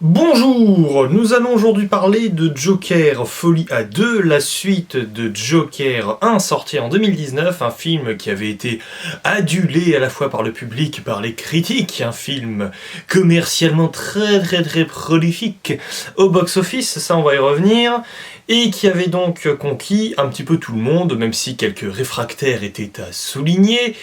Bonjour, nous allons aujourd'hui parler de Joker Folie à 2, la suite de Joker 1 sorti en 2019, un film qui avait été adulé à la fois par le public et par les critiques, un film commercialement très prolifique au box-office, ça on va y revenir, et qui avait donc conquis un petit peu tout le monde, même si quelques réfractaires étaient à souligner.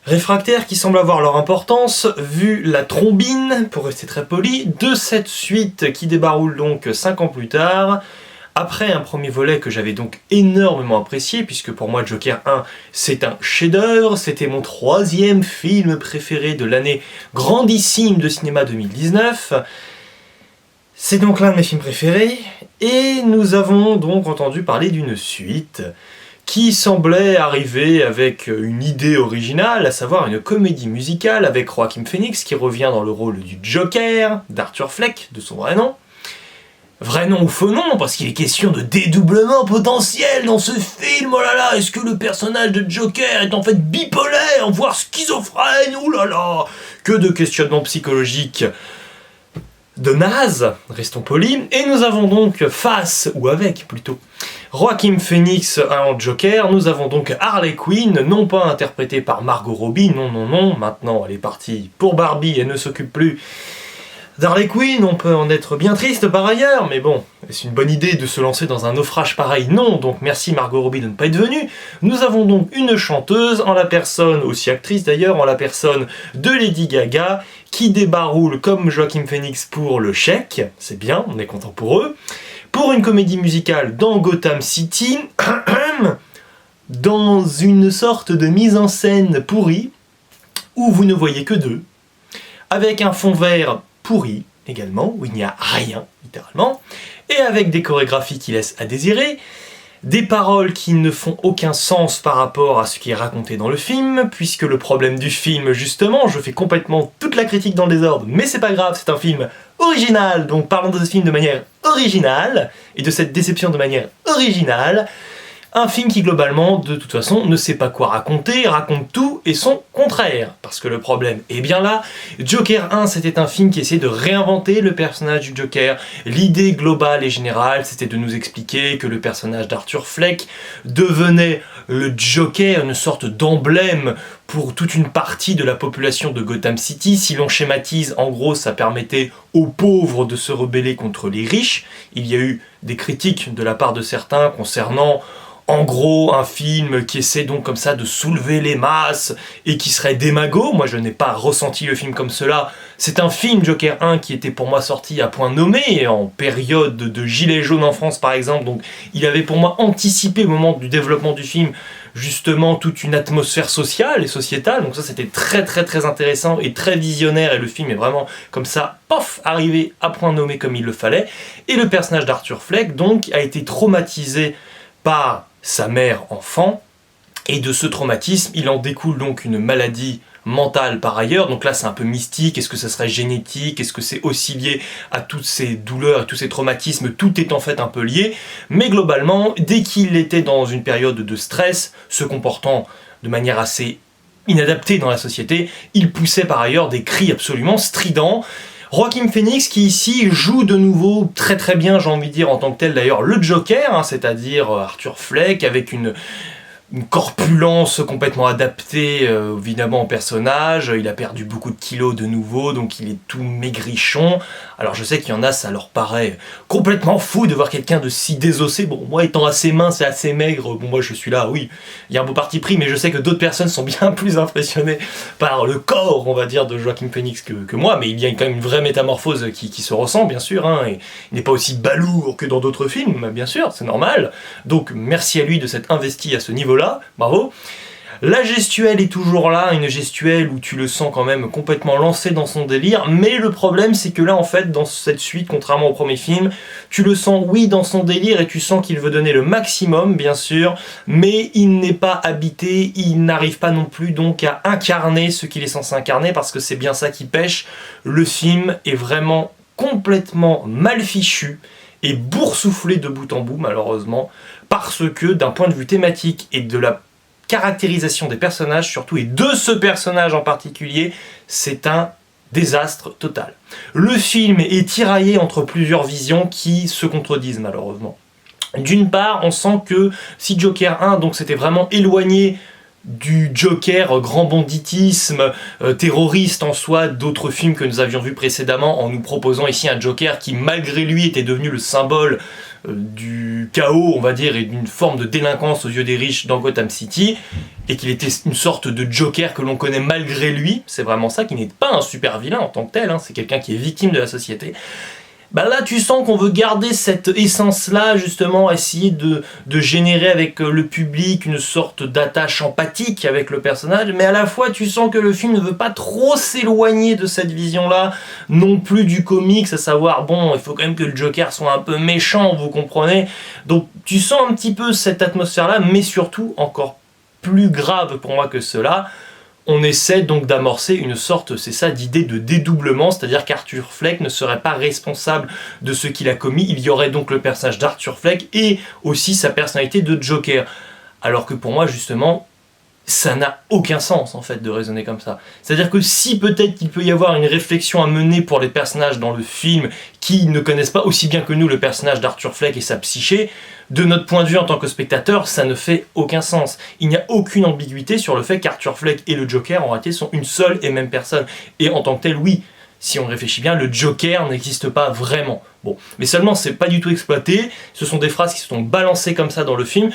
Réfractaires qui semblent avoir leur importance, vu la trombine, pour rester très poli, de cette suite qui débaroule donc 5 ans plus tard, après un premier volet que j'avais donc énormément apprécié, puisque pour moi Joker 1 c'est un chef-d'œuvre, c'était mon 3e film préféré de l'année grandissime de cinéma 2019. C'est donc l'un de mes films préférés, et nous avons donc entendu parler d'une suite qui semblait arriver avec une idée originale, à savoir une comédie musicale avec Joaquin Phoenix qui revient dans le rôle du Joker, d'Arthur Fleck, de son vrai nom. Vrai nom ou faux nom, parce qu'il est question de dédoublement potentiel dans ce film, oh là là, est-ce que le personnage de Joker est en fait bipolaire, voire schizophrène, oh là là, que de questionnements psychologiques de naze, restons polis, et nous avons donc face, ou avec plutôt, Joaquin Phoenix en Joker, nous avons donc Harley Quinn, non pas interprétée par Margot Robbie, non, maintenant elle est partie pour Barbie et ne s'occupe plus d'Harley Quinn, on peut en être bien triste par ailleurs, mais bon, est-ce une bonne idée de se lancer dans un naufrage pareil? Non, donc merci Margot Robbie de ne pas être venue. Nous avons donc une chanteuse, en la personne, aussi actrice d'ailleurs, en la personne de Lady Gaga, qui débaroule comme Joaquin Phoenix pour le chèque, c'est bien, on est content pour eux, pour une comédie musicale dans Gotham City, dans une sorte de mise en scène pourrie, où vous ne voyez que d'eux, avec un fond vert pourri également, où il n'y a rien, littéralement, et avec des chorégraphies qui laissent à désirer, des paroles qui ne font aucun sens par rapport à ce qui est raconté dans le film, puisque le problème du film, justement, je fais complètement toute la critique dans le désordre, mais c'est pas grave, c'est un film original, donc parlons de ce film de manière originale, et de cette déception de manière originale. Un film qui, globalement, de toute façon, ne sait pas quoi raconter, raconte tout et son contraire. Parce que le problème est bien là. Joker 1, c'était un film qui essayait de réinventer le personnage du Joker. L'idée globale et générale, c'était de nous expliquer que le personnage d'Arthur Fleck devenait le Joker, une sorte d'emblème pour toute une partie de la population de Gotham City. Si l'on schématise, en gros, ça permettait aux pauvres de se rebeller contre les riches. Il y a eu des critiques de la part de certains concernant en gros, un film qui essaie donc comme ça de soulever les masses et qui serait démago. Moi, je n'ai pas ressenti le film comme cela. C'est un film, Joker 1, qui était pour moi sorti à point nommé, en période de gilets jaunes en France, par exemple. Donc, il avait pour moi anticipé au moment du développement du film, justement, toute une atmosphère sociale et sociétale. Donc ça, c'était très intéressant et très visionnaire. Et le film est vraiment, comme ça, pof, arrivé à point nommé comme il le fallait. Et le personnage d'Arthur Fleck, donc, a été traumatisé par sa mère enfant, et de ce traumatisme, il en découle donc une maladie mentale par ailleurs, donc là c'est un peu mystique, est-ce que ça serait génétique, est-ce que c'est aussi lié à toutes ces douleurs et tous ces traumatismes, tout est en fait un peu lié, mais globalement, dès qu'il était dans une période de stress, se comportant de manière assez inadaptée dans la société, il poussait par ailleurs des cris absolument stridents. Joaquin Phoenix qui ici joue de nouveau très bien, j'ai envie de dire en tant que tel d'ailleurs, le Joker, hein, c'est-à-dire Arthur Fleck avec une corpulence complètement adaptée évidemment au personnage, il a perdu beaucoup de kilos de nouveau, donc il est tout maigrichon. Alors je sais qu'il y en a, ça leur paraît complètement fou de voir quelqu'un de si désossé. Bon, moi étant assez mince et assez maigre, bon moi je suis là, oui, il y a un beau parti pris, mais je sais que d'autres personnes sont bien plus impressionnées par le corps, on va dire, de Joaquin Phoenix que moi, mais il y a quand même une vraie métamorphose qui se ressent, bien sûr, hein, et il n'est pas aussi balourd que dans d'autres films, bien sûr, c'est normal. Donc merci à lui de s'être investi à ce niveau-là. Bravo. La gestuelle est toujours là, une gestuelle où tu le sens quand même complètement lancé dans son délire, mais le problème c'est que là en fait dans cette suite, contrairement au premier film, tu le sens oui dans son délire et tu sens qu'il veut donner le maximum bien sûr, mais il n'est pas habité, il n'arrive pas non plus donc à incarner ce qu'il est censé incarner parce que c'est bien ça qui pêche. Le film est vraiment complètement mal fichu et boursouflé de bout en bout malheureusement, parce que d'un point de vue thématique et de la caractérisation des personnages surtout, et de ce personnage en particulier, c'est un désastre total. Le film est tiraillé entre plusieurs visions qui se contredisent malheureusement. D'une part, on sent que si Joker 1 donc s'était vraiment éloigné du Joker, grand banditisme, terroriste en soi, d'autres films que nous avions vus précédemment, en nous proposant ici un Joker qui malgré lui était devenu le symbole du chaos, on va dire, et d'une forme de délinquance aux yeux des riches dans Gotham City, et qu'il était une sorte de Joker que l'on connaît malgré lui, c'est vraiment ça, qui n'est pas un super vilain en tant que tel, hein, c'est quelqu'un qui est victime de la société. Bah là tu sens qu'on veut garder cette essence-là, justement, essayer de générer avec le public une sorte d'attache empathique avec le personnage, mais à la fois tu sens que le film ne veut pas trop s'éloigner de cette vision-là, non plus du comics, à savoir, bon, il faut quand même que le Joker soit un peu méchant, vous comprenez. Donc tu sens un petit peu cette atmosphère-là, mais surtout, encore plus grave pour moi que cela, on essaie donc d'amorcer une sorte, c'est ça, d'idée de dédoublement, c'est-à-dire qu'Arthur Fleck ne serait pas responsable de ce qu'il a commis, il y aurait donc le personnage d'Arthur Fleck et aussi sa personnalité de Joker. Alors que pour moi, justement, ça n'a aucun sens en fait de raisonner comme ça. C'est-à-dire que si peut-être il peut y avoir une réflexion à mener pour les personnages dans le film qui ne connaissent pas aussi bien que nous le personnage d'Arthur Fleck et sa psyché, de notre point de vue en tant que spectateur, ça ne fait aucun sens. Il n'y a aucune ambiguïté sur le fait qu'Arthur Fleck et le Joker en réalité sont une seule et même personne. Et en tant que tel, oui, si on réfléchit bien, le Joker n'existe pas vraiment. Bon, mais seulement c'est pas du tout exploité, ce sont des phrases qui se sont balancées comme ça dans le film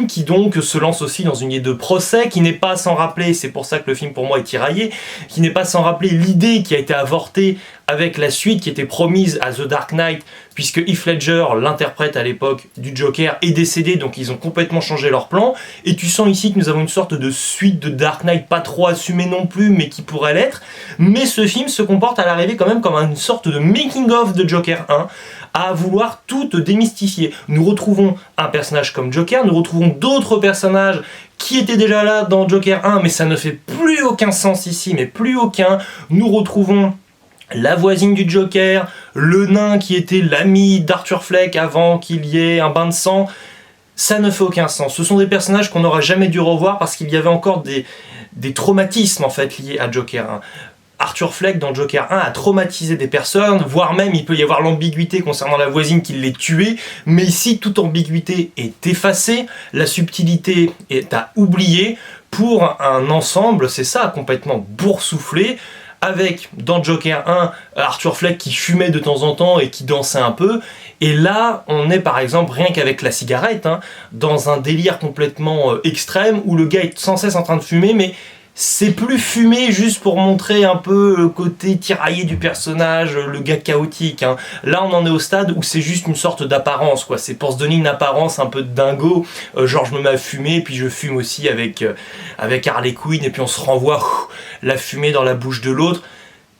qui donc se lance aussi dans une idée de procès, qui n'est pas sans rappeler, c'est pour ça que le film pour moi est tiraillé, qui n'est pas sans rappeler l'idée qui a été avortée avec la suite qui était promise à The Dark Knight, puisque Heath Ledger, l'interprète à l'époque du Joker, est décédé, donc ils ont complètement changé leur plan, et tu sens ici que nous avons une sorte de suite de Dark Knight, pas trop assumée non plus, mais qui pourrait l'être, mais ce film se comporte à l'arrivée quand même comme une sorte de making-of de Joker 1, à vouloir tout démystifier. Nous retrouvons un personnage comme Joker, nous retrouvons d'autres personnages qui étaient déjà là dans Joker 1, mais ça ne fait plus aucun sens ici, mais plus aucun. Nous retrouvons la voisine du Joker, le nain qui était l'ami d'Arthur Fleck avant qu'il y ait un bain de sang. Ça ne fait aucun sens. Ce sont des personnages qu'on n'aura jamais dû revoir parce qu'il y avait encore des traumatismes en fait liés à Joker 1. Arthur Fleck dans Joker 1 a traumatisé des personnes, voire même il peut y avoir l'ambiguïté concernant la voisine qui l'ait tuée, mais ici toute ambiguïté est effacée, la subtilité est à oublier pour un ensemble, c'est ça, complètement boursouflé, avec dans Joker 1 Arthur Fleck qui fumait de temps en temps et qui dansait un peu, et là on est par exemple rien qu'avec la cigarette, dans un délire complètement extrême où le gars est sans cesse en train de fumer, mais c'est plus fumé juste pour montrer un peu le côté tiraillé du personnage, le gars chaotique. Là on en est au stade où c'est juste une sorte d'apparence, quoi. C'est pour se donner une apparence un peu de dingo, genre je me mets à fumer, puis je fume aussi avec Harley Quinn, et puis on se renvoie la fumée dans la bouche de l'autre.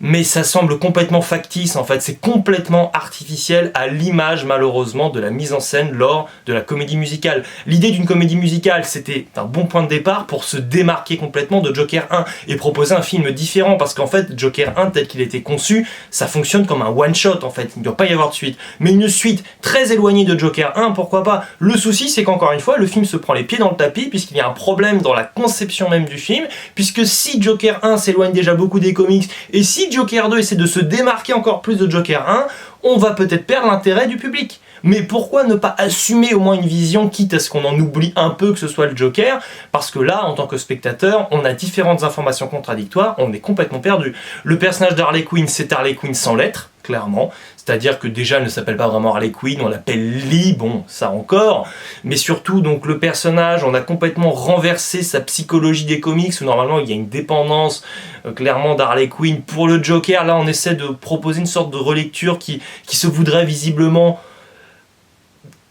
Mais ça semble complètement factice en fait, c'est complètement artificiel à l'image malheureusement de la mise en scène lors de la comédie musicale. L'idée d'une comédie musicale c'était un bon point de départ pour se démarquer complètement de Joker 1 et proposer un film différent, parce qu'en fait Joker 1 tel qu'il était conçu, ça fonctionne comme un one shot en fait, il ne doit pas y avoir de suite. Mais une suite très éloignée de Joker 1, pourquoi pas. Le souci c'est qu'encore une fois le film se prend les pieds dans le tapis puisqu'il y a un problème dans la conception même du film, puisque si Joker 1 s'éloigne déjà beaucoup des comics, et si Joker 2 essaie de se démarquer encore plus de Joker 1, on va peut-être perdre l'intérêt du public. Mais pourquoi ne pas assumer au moins une vision, quitte à ce qu'on en oublie un peu que ce soit le Joker, parce que là, en tant que spectateur, on a différentes informations contradictoires, on est complètement perdu. Le personnage d'Harley Quinn, c'est Harley Quinn sans lettres, clairement, c'est-à-dire que déjà elle ne s'appelle pas vraiment Harley Quinn, on l'appelle Lee, bon ça encore, mais surtout donc le personnage, on a complètement renversé sa psychologie des comics où normalement il y a une dépendance clairement d'Harley Quinn pour le Joker. Là on essaie de proposer une sorte de relecture qui se voudrait visiblement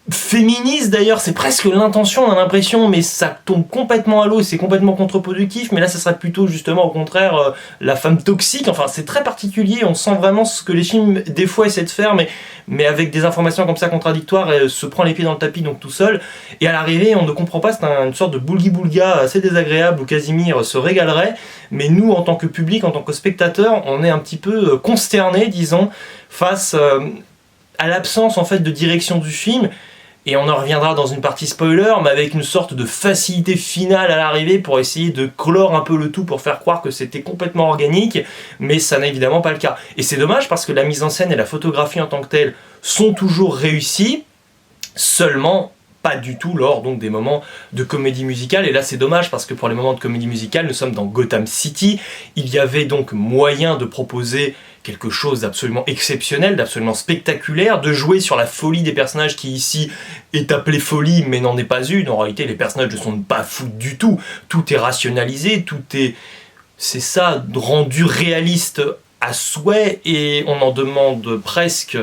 féministe d'ailleurs, c'est presque l'intention, on a l'impression, mais ça tombe complètement à l'eau, c'est complètement contre-productif, mais là ça serait plutôt justement au contraire la femme toxique. Enfin c'est très particulier, on sent vraiment ce que les films des fois essaient de faire, mais avec des informations comme ça contradictoires, se prend les pieds dans le tapis donc tout seul, et à l'arrivée on ne comprend pas, c'est une sorte de boulgui-boulga assez désagréable où Casimir se régalerait, mais nous en tant que public, en tant que spectateur, on est un petit peu consterné disons, face à l'absence en fait de direction du film, et on en reviendra dans une partie spoiler, mais avec une sorte de facilité finale à l'arrivée pour essayer de clore un peu le tout pour faire croire que c'était complètement organique, mais ça n'est évidemment pas le cas. Et c'est dommage parce que la mise en scène et la photographie en tant que telle sont toujours réussies, seulement pas du tout lors donc des moments de comédie musicale, et là c'est dommage parce que pour les moments de comédie musicale, nous sommes dans Gotham City, il y avait donc moyen de proposer quelque chose d'absolument exceptionnel, d'absolument spectaculaire, de jouer sur la folie des personnages qui ici est appelée folie mais n'en est pas une. En réalité les personnages ne sont pas fous du tout, tout est rationalisé, c'est ça, rendu réaliste à souhait, et on en demande presque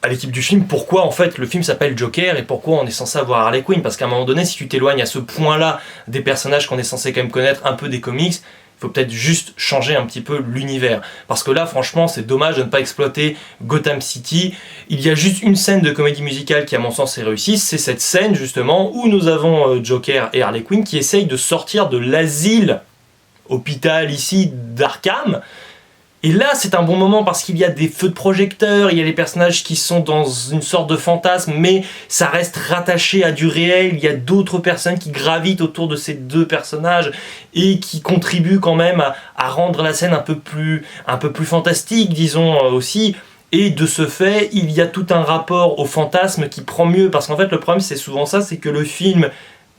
à l'équipe du film pourquoi en fait le film s'appelle Joker et pourquoi on est censé avoir Harley Quinn, parce qu'à un moment donné si tu t'éloignes à ce point là des personnages qu'on est censé quand même connaître un peu des comics, il faut peut-être juste changer un petit peu l'univers, parce que là franchement c'est dommage de ne pas exploiter Gotham City. Il y a juste une scène de comédie musicale qui à mon sens est réussie, c'est cette scène justement où nous avons Joker et Harley Quinn qui essayent de sortir de l'asile hôpital ici d'Arkham. Et là, c'est un bon moment parce qu'il y a des feux de projecteurs, il y a les personnages qui sont dans une sorte de fantasme, mais ça reste rattaché à du réel. Il y a d'autres personnes qui gravitent autour de ces deux personnages et qui contribuent quand même à rendre la scène un peu plus fantastique, disons aussi. Et de ce fait, il y a tout un rapport au fantasme qui prend mieux. Parce qu'en fait, le problème, c'est souvent ça, c'est que le film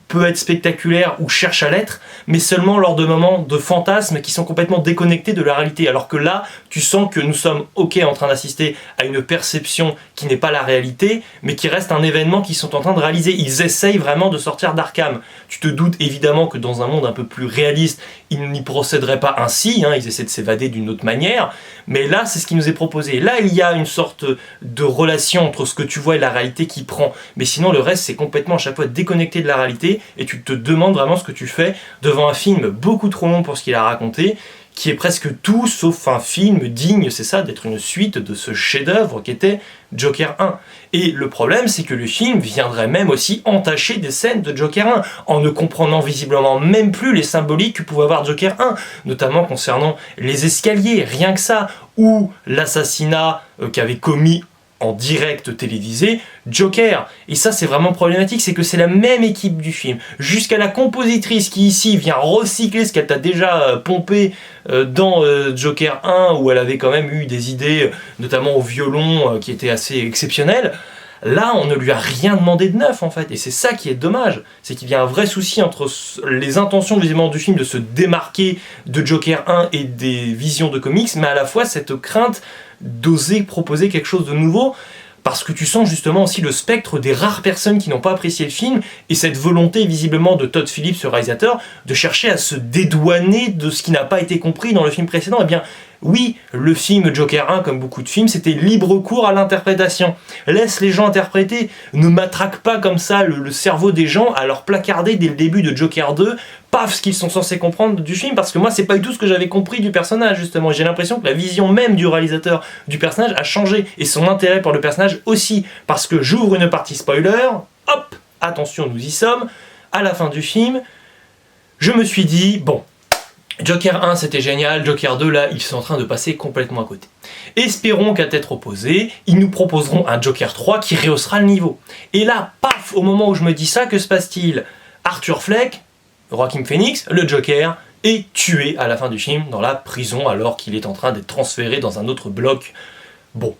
peut être spectaculaire ou cherche à l'être, mais seulement lors de moments de fantasmes qui sont complètement déconnectés de la réalité. Alors que là, tu sens que nous sommes en train d'assister à une perception qui n'est pas la réalité, mais qui reste un événement qu'ils sont en train de réaliser. Ils essayent vraiment de sortir d'Arkham. Tu te doutes évidemment que dans un monde un peu plus réaliste, ils n'y procéderaient pas ainsi, ils essaient de s'évader d'une autre manière, mais là, c'est ce qui nous est proposé. Là, il y a une sorte de relation entre ce que tu vois et la réalité qui prend, mais sinon le reste, c'est complètement à chaque fois déconnecté de la réalité, et tu te demandes vraiment ce que tu fais devant un film beaucoup trop long pour ce qu'il a raconté, qui est presque tout sauf un film digne, c'est ça, d'être une suite de ce chef-d'œuvre qu'était Joker 1. Et le problème, c'est que le film viendrait même aussi entacher des scènes de Joker 1, en ne comprenant visiblement même plus les symboliques que pouvait avoir Joker 1, notamment concernant les escaliers, rien que ça, ou l'assassinat qu'avait commis en direct télévisé Joker. Et ça c'est vraiment problématique, c'est que c'est la même équipe du film, jusqu'à la compositrice qui ici vient recycler ce qu'elle t'a déjà pompé dans Joker 1, où elle avait quand même eu des idées, notamment au violon, qui étaient assez exceptionnelles. Là, on ne lui a rien demandé de neuf en fait, et c'est ça qui est dommage, c'est qu'il y a un vrai souci entre les intentions visiblement du film de se démarquer de Joker 1 et des visions de comics, mais à la fois cette crainte d'oser proposer quelque chose de nouveau, parce que tu sens justement aussi le spectre des rares personnes qui n'ont pas apprécié le film, et cette volonté visiblement de Todd Phillips, ce réalisateur, de chercher à se dédouaner de ce qui n'a pas été compris dans le film précédent. Eh bien, oui, le film Joker 1, comme beaucoup de films, c'était libre cours à l'interprétation. Laisse les gens interpréter, ne matraque pas comme ça le cerveau des gens à leur placarder dès le début de Joker 2, paf, ce qu'ils sont censés comprendre du film, parce que moi, c'est pas du tout ce que j'avais compris du personnage, justement. J'ai l'impression que la vision même du réalisateur du personnage a changé, et son intérêt pour le personnage aussi, parce que j'ouvre une partie spoiler, hop, attention, nous y sommes, à la fin du film, je me suis dit, bon, Joker 1 c'était génial, Joker 2 là ils sont en train de passer complètement à côté. Espérons qu'à tête opposée, ils nous proposeront un Joker 3 qui rehaussera le niveau. Et là, paf, au moment où je me dis ça, que se passe-t-il? Arthur Fleck, Joaquin Phoenix, le Joker, est tué à la fin du film dans la prison alors qu'il est en train d'être transféré dans un autre bloc. Bon.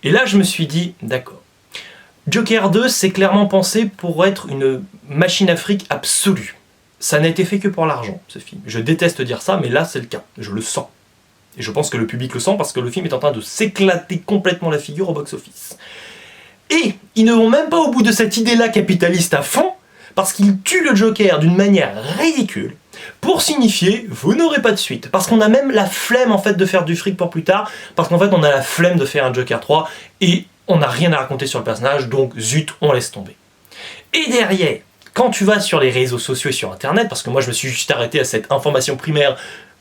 Et là je me suis dit, d'accord. Joker 2 c'est clairement pensé pour être une machine à fric absolue. Ça n'a été fait que pour l'argent, ce film. Je déteste dire ça, mais là, c'est le cas. Je le sens. Et je pense que le public le sent parce que le film est en train de s'éclater complètement la figure au box-office. Et ils ne vont même pas au bout de cette idée-là capitaliste à fond, parce qu'ils tuent le Joker d'une manière ridicule, pour signifier « vous n'aurez pas de suite ». Parce qu'on a même la flemme, en fait, de faire du fric pour plus tard, parce qu'en fait, on a la flemme de faire un Joker 3, et on n'a rien à raconter sur le personnage, donc zut, on laisse tomber. Et derrière, quand tu vas sur les réseaux sociaux et sur internet, parce que moi je me suis juste arrêté à cette information primaire,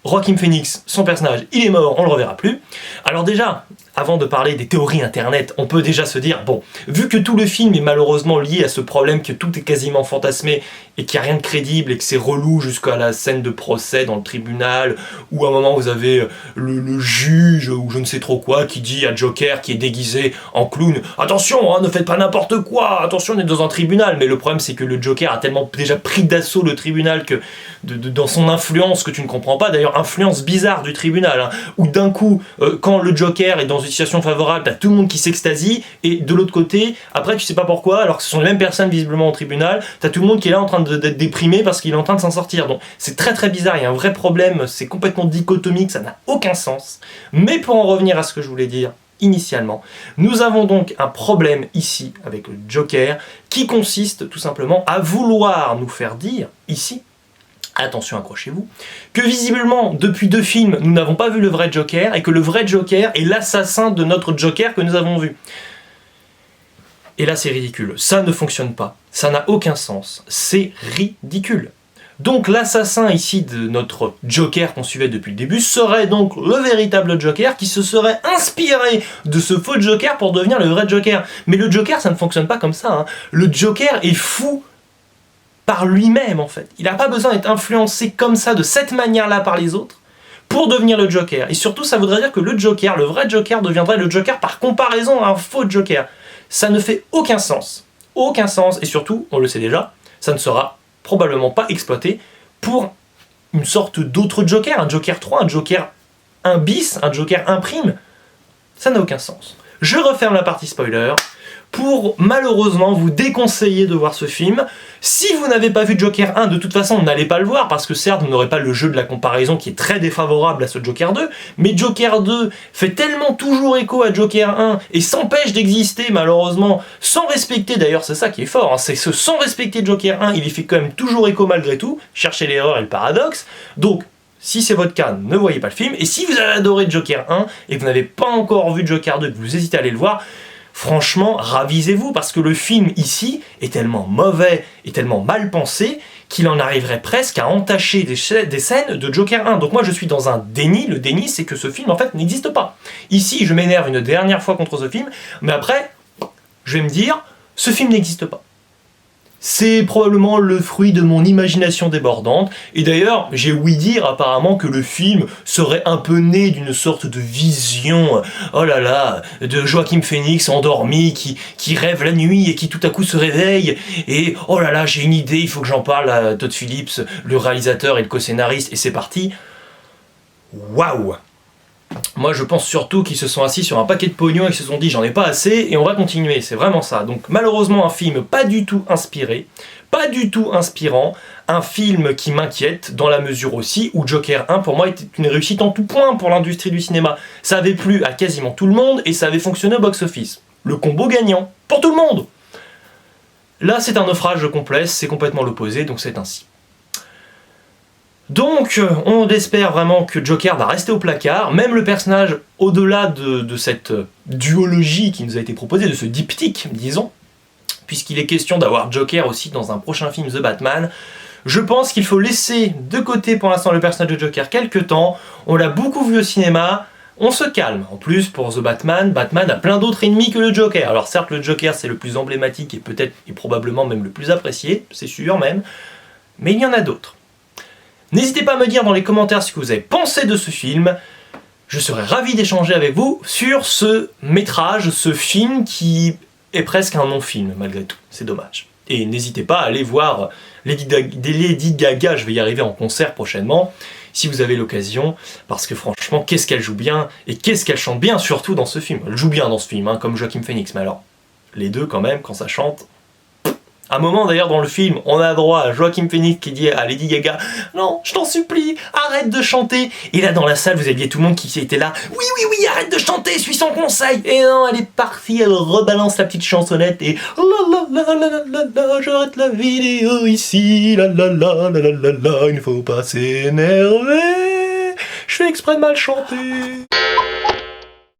Joaquin Phoenix, son personnage, il est mort, on le reverra plus. Alors déjà, avant de parler des théories internet, on peut déjà se dire, bon, vu que tout le film est malheureusement lié à ce problème que tout est quasiment fantasmé et qu'il n'y a rien de crédible et que c'est relou jusqu'à la scène de procès dans le tribunal, où à un moment vous avez le juge ou je ne sais trop quoi qui dit à Joker qui est déguisé en clown, attention, hein, ne faites pas n'importe quoi, attention, on est dans un tribunal. Mais le problème c'est que le Joker a tellement déjà pris d'assaut le tribunal que dans son influence que tu ne comprends pas, d'ailleurs influence bizarre du tribunal, hein, où d'un coup, quand le Joker est dans une situation favorable, t'as tout le monde qui s'extasie, et de l'autre côté, après tu sais pas pourquoi, alors que ce sont les mêmes personnes visiblement au tribunal, t'as tout le monde qui est là en train d'être déprimé parce qu'il est en train de s'en sortir. Donc c'est très très bizarre, il y a un vrai problème, c'est complètement dichotomique, ça n'a aucun sens. Mais pour en revenir à ce que je voulais dire initialement, nous avons donc un problème ici avec le Joker qui consiste tout simplement à vouloir nous faire dire ici, attention, accrochez-vous, que visiblement, depuis 2 films, nous n'avons pas vu le vrai Joker, et que le vrai Joker est l'assassin de notre Joker que nous avons vu. Et là, c'est ridicule. Ça ne fonctionne pas. Ça n'a aucun sens. C'est ridicule. Donc, l'assassin ici de notre Joker qu'on suivait depuis le début serait donc le véritable Joker qui se serait inspiré de ce faux Joker pour devenir le vrai Joker. Mais le Joker, ça ne fonctionne pas comme ça, hein. Le Joker est fou par lui-même en fait. Il n'a pas besoin d'être influencé comme ça, de cette manière-là par les autres, pour devenir le Joker. Et surtout, ça voudrait dire que le Joker, le vrai Joker, deviendrait le Joker par comparaison à un faux Joker. Ça ne fait aucun sens. Aucun sens. Et surtout, on le sait déjà, ça ne sera probablement pas exploité pour une sorte d'autre Joker, un Joker 3, un Joker 1 bis, un Joker 1 prime. Ça n'a aucun sens. Je referme la partie spoiler pour malheureusement vous déconseiller de voir ce film. Si vous n'avez pas vu Joker 1, de toute façon, n'allez pas le voir, parce que certes, vous n'aurez pas le jeu de la comparaison qui est très défavorable à ce Joker 2, mais Joker 2 fait tellement toujours écho à Joker 1 et s'empêche d'exister, malheureusement, sans respecter, d'ailleurs, c'est ça qui est fort, hein, c'est que sans respecter Joker 1, il y fait quand même toujours écho malgré tout, cherchez l'erreur et le paradoxe. Donc, si c'est votre cas, ne voyez pas le film, et si vous avez adoré Joker 1 et que vous n'avez pas encore vu Joker 2, que vous hésitez à aller le voir, franchement, ravisez-vous, parce que le film ici est tellement mauvais et tellement mal pensé qu'il en arriverait presque à entacher des scènes de Joker 1. Donc moi je suis dans un déni, le déni c'est que ce film en fait n'existe pas. Ici je m'énerve une dernière fois contre ce film, mais après je vais me dire, ce film n'existe pas. C'est probablement le fruit de mon imagination débordante, et d'ailleurs j'ai ouï dire apparemment que le film serait un peu né d'une sorte de vision, oh là là, de Joaquin Phoenix endormi qui rêve la nuit et qui tout à coup se réveille, et oh là là, j'ai une idée, il faut que j'en parle à Todd Phillips, le réalisateur et le co-scénariste, et c'est parti. Waouh! Moi je pense surtout qu'ils se sont assis sur un paquet de pognon et qu'ils se sont dit j'en ai pas assez et on va continuer, c'est vraiment ça. Donc malheureusement un film pas du tout inspiré, pas du tout inspirant, un film qui m'inquiète dans la mesure aussi où Joker 1 pour moi était une réussite en tout point pour l'industrie du cinéma. Ça avait plu à quasiment tout le monde et ça avait fonctionné au box-office. Le combo gagnant, pour tout le monde. Là c'est un naufrage complet, c'est complètement l'opposé, donc c'est ainsi. Donc, on espère vraiment que Joker va rester au placard, même le personnage, au-delà de cette duologie qui nous a été proposée, de ce diptyque, disons, puisqu'il est question d'avoir Joker aussi dans un prochain film The Batman, je pense qu'il faut laisser de côté pour l'instant le personnage de Joker quelques temps, on l'a beaucoup vu au cinéma, on se calme. En plus, pour The Batman, Batman a plein d'autres ennemis que le Joker. Alors certes, le Joker c'est le plus emblématique et peut-être et probablement même le plus apprécié, c'est sûr même, mais il y en a d'autres. N'hésitez pas à me dire dans les commentaires ce que vous avez pensé de ce film. Je serais ravi d'échanger avec vous sur ce métrage, ce film qui est presque un non-film malgré tout. C'est dommage. Et n'hésitez pas à aller voir Lady Gaga, je vais y arriver en concert prochainement, si vous avez l'occasion, parce que franchement, qu'est-ce qu'elle joue bien, et qu'est-ce qu'elle chante bien surtout dans ce film. Elle joue bien dans ce film, hein, comme Joaquin Phoenix, mais alors, les deux quand même, quand ça chante... À un moment d'ailleurs dans le film, on a droit à Joaquin Phoenix qui dit à Lady Gaga « Non, je t'en supplie, arrête de chanter !» Et là dans la salle, vous aviez tout le monde qui était là « Oui, oui, oui, arrête de chanter, suis son conseil !» Et non, elle est partie, elle rebalance la petite chansonnette et « La la la la la la la, j'arrête la vidéo ici, la la la la la la la, il ne faut pas s'énerver, je fais exprès de mal chanter !»